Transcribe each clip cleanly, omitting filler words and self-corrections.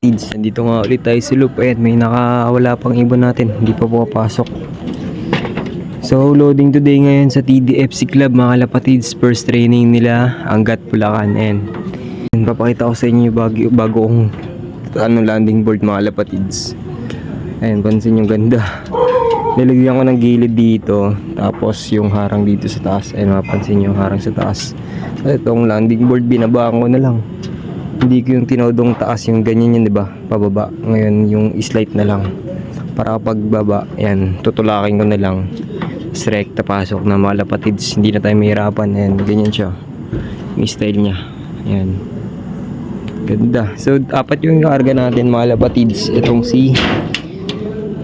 Nandito nga ulit tayo sa loop. Ayan, may nakawala pang ibon natin. Hindi pa pumapasok. So, loading today ngayon sa TDFC Club, mga kalapatids. First training nila, Angat Bulacan. Ayan. Papakita ko sa inyo yung bago kong landing board, mga kalapatids. Ayan, pansin yung ganda. Nilagyan ko ng gilid dito. Tapos yung harang dito sa taas. Ayan, mapansin yung harang sa taas. At itong landing board, binabaan ko na lang. Hindi ko yung tinodong taas, yung ganyan yun, diba? Pababa. Ngayon, yung slide na lang. Para kapag baba, yan, tutulakin ko na lang. Rekta pasok na, mga kalapatids. Hindi na tayo mahirapan. Yan, ganyan siya. Yung style niya. Yan. Ganda. So, apat yung karga natin, mga kalapatids. Itong si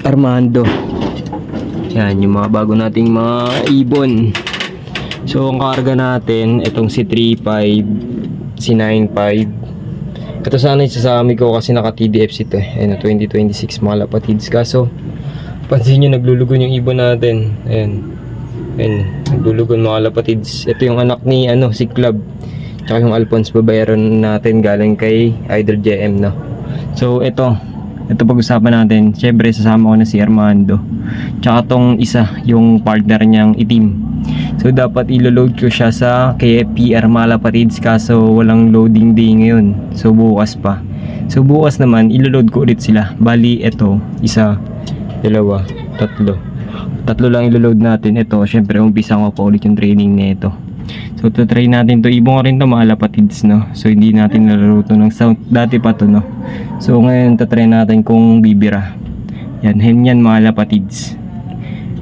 Armando. Yan, yung mga bago nating mga ibon. So, ang karga natin, itong si 3.5, si 9.5. Ito sana isasami ko kasi naka TDFC ito eh. Ayan, 2026, mga kalapatids. Kaso, pansin nyo, naglulugon yung ibon natin. Ayan. Ayan, naglulugon, mga kalapatids. Ito yung anak ni, si Club. Tsaka yung Alphonse babayaran natin galing kay Idol JM, no? So, ito pag-usapan natin. Syempre, sasama ko na si Armando. Tsaka tong isa, yung partner niyang itim. So, dapat ilo-load ko siya sa KFPR, mga kalapatids. Kaso, walang loading day ngayon. So, bukas pa. So, bukas naman, ilo-load ko ulit sila. Bali, ito, isa, dalawa, tatlo. Tatlo lang ilo-load natin. Ito, syempre, umpisa ko pa ulit yung training nito. So, try natin to. Ibong ko rin to, mga kalapatids, no? So, hindi natin nalaro to ng sound. Dati pa to, no? So, ngayon, try natin kung bibira. Yan, hen yan, mga kalapatids.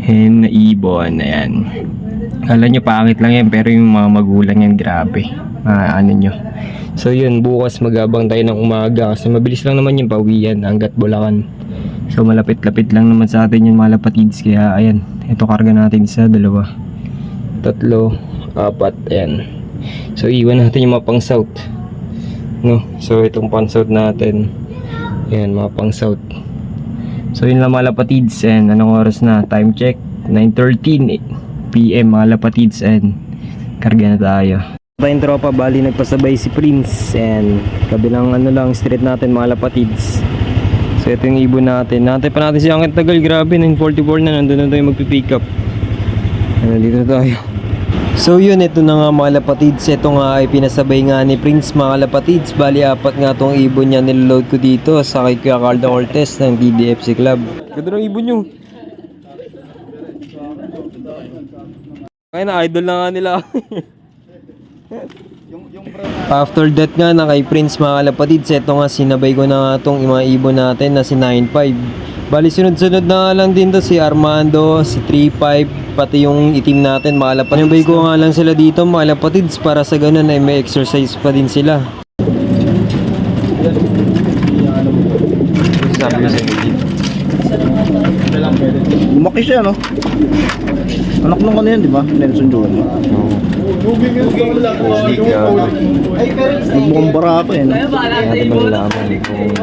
Hen na ibon. Ayan. Alam nyo, pangit lang yan, pero yung mga magulang yan, grabe. Ano nyo. So, yun, bukas magabang tayo ng umaga. Kasi mabilis lang naman yung pawian, Angat Bulacan. So, malapit-lapit lang naman sa atin yung mga kalapatids. Kaya, ayan, ito karga natin sa dalawa. Tatlo. Apat, ayan. So, iwan natin yung mga pang south, no? So, itong pang south natin, ayan, mga pang south. So, yun lang, mga kalapatids. And anong oras na? Time check, 9:13 PM, mga kalapatids. And karga na tayo. Tayong tropa, bali nagpasabay si Prince. And kabilang lang, street natin, mga kalapatids. So, ito yung ibon natin. Nantay pa natin si Angat Tagal. Grabe, 9:44 na, nandun na tayo magpipick up. Dito na tayo. So yun, ito na nga, mga kalapatids. Ito nga ay pinasabay nga ni Prince, mga kalapatids. Bali, apat nga tong ibon niya niloload ko dito sa kay Kuya Carlo Cortez ng TDFC Club. Ganda ng ibon nyo. Kaya na, idol na nga nila. After that nga na kay Prince, mga kalapatids, ito nga sinabay ko na nga tong mga ibon natin na si 9.5. Bali, sunod-sunod na nga lang din to si Armando, si 3.5, pati yung itim natin, mga kalapatids. Sinabay ko nga lang sila dito, mga kalapatids, para sa ganun ay may exercise pa din sila. Sabi ko sa inyo, lumaki siya, no? Anak nung ano yan, di ba? Nelson Jr. Mukhang barako yan. kaya natin malalaman kung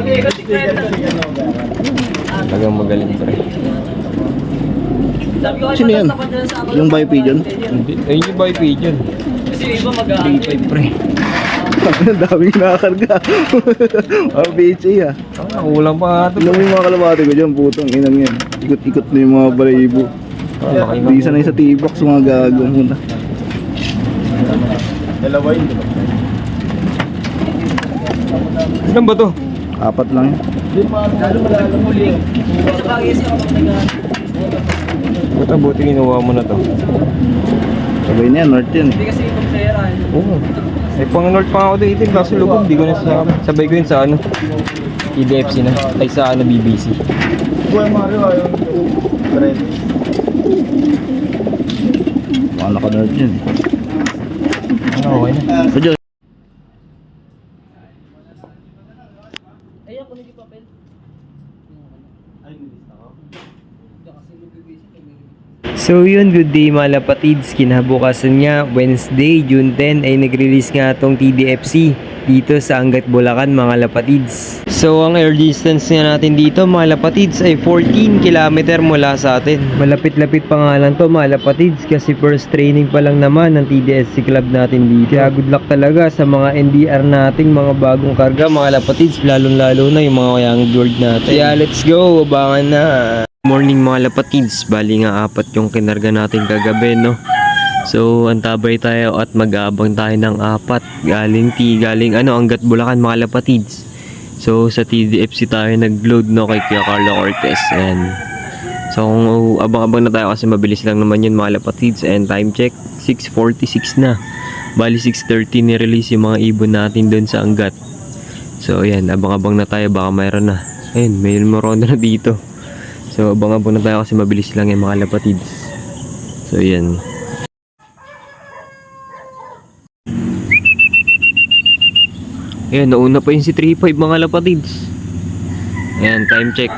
talagang magaling pa rin. Sino yan? Yung Bio Pigeon? Ayun yung Bio Pigeon. Kasi iba mag-3.5 pre. Ang daming nakakarga. BHA ah. Kulang pa nga ito. Alam mo yung mga kalabati ko dyan, putong inang yan. Ikot-ikot na yung mga balayibo. Di sanay sa T-box, mga gagong muna. Dalawa yun, diba? Ilan ba to? Apat lang yun. Buta, buti ginawa mo na to. Sabay na yan, north yan. Hindi kasi itong pera. Oo. May pang north pa ako dito, kaso lubog, di ko na sasama. Sabay ko yun sa TDFC na, ay sa BBC. Buhay Mario, yung red. Mga naka-north yun. Okay na. Adyo. Ayun, kunin yung papel. So yun, good day mga lapatids. Kinabukasan nga, Wednesday, June 10 ay nag-release nga tong TDFC dito sa Angat Bulacan, mga lapatids. So ang air distance nga natin dito mga lapatids ay 14 km mula sa atin. Malapit-lapit pa nga lang to mga lapatids kasi first training pa lang naman ng TDSC club natin dito. Kaya good luck talaga sa mga NDR nating mga bagong karga mga lapatids, lalong-lalo na yung mga young bird natin. Kaya let's go, abangan na. Morning mga lapatids, bali nga 4 yung kinarga natin kagabi, no? So antabay tayo at mag-aabang tayo ng 4 galing Angat Bulacan mga lapatids. So sa TDFC tayo nag-load, no, kay Kuya Carlo Cortez. And so kung abang-abang na tayo kasi mabilis lang naman yun mga lapatids. And time check 6:46 na, bali 6:30 ni-release yung mga ibon natin doon sa Angat. So ayan, abang-abang na tayo, baka mayroon na. Ayun, may moronda na dito. So abang-abang na tayo kasi mabilis lang yung mga lapatids. So ayan. Ayan, nauna pa yung si 3.5 mga lapatids. Ayan, time check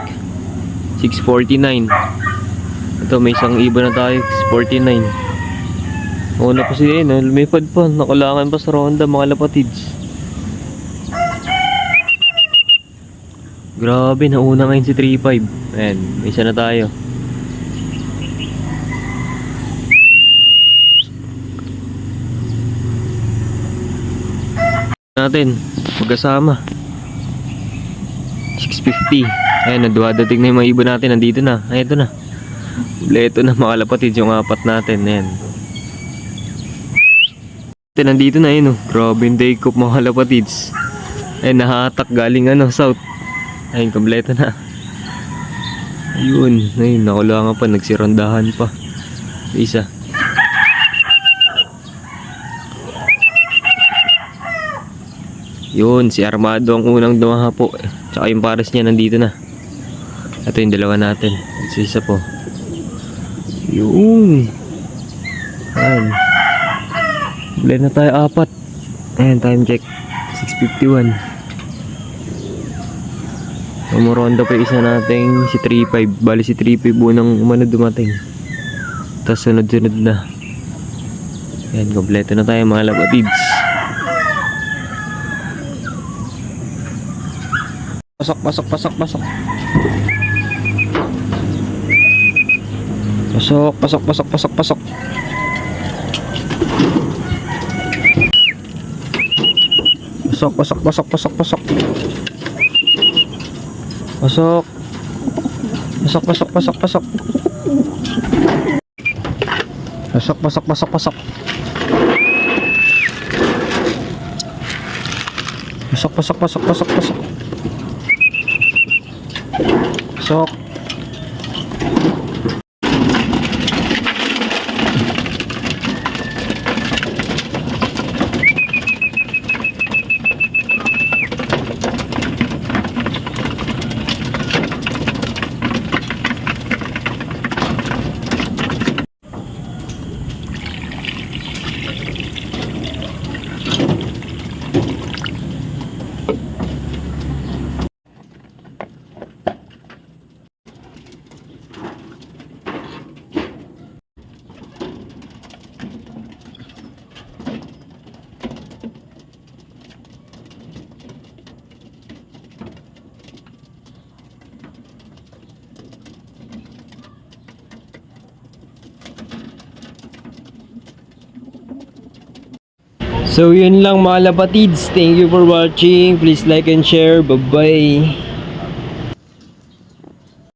6:49. Ito, may isang ibon na tayo, 6:49. Nauna pa siya, lumipad pa, nakulangan pa sa ronda mga lapatids. Grabe, nauna ngayon si 3.5. Ayan, may isa na tayo. Natin magkasama 6:50. Ayan, nadadating na yung mga ibon natin. Nandito na, ay ito na, kompleto na mga lapatids yung 4 natin. Ayan, nandito na yun, oh. Grabe yung day coop mga lapatids. Ayan, nahatak galing south. Ayun, kompleto na. Ayun, nakulangan pa, nagsirondahan pa isa. Yun, si Armado ang unang dumaha po. Tsaka yung pares niya nandito na. Ito yung dalawa natin. Isa po. Yun. Ayan. Blend na tayo 4. Ayan, time check 6:51. Umuronda pa isa nating si 3.5. Bali si 3.5 unang dumating. Tapos sunod-sunod na. Ayan, kompleto na tayo mga lapatids. Pasok. Pasok. Pasok. So yun lang mga lapatids. Thank you for watching. Please like and share. Bye bye.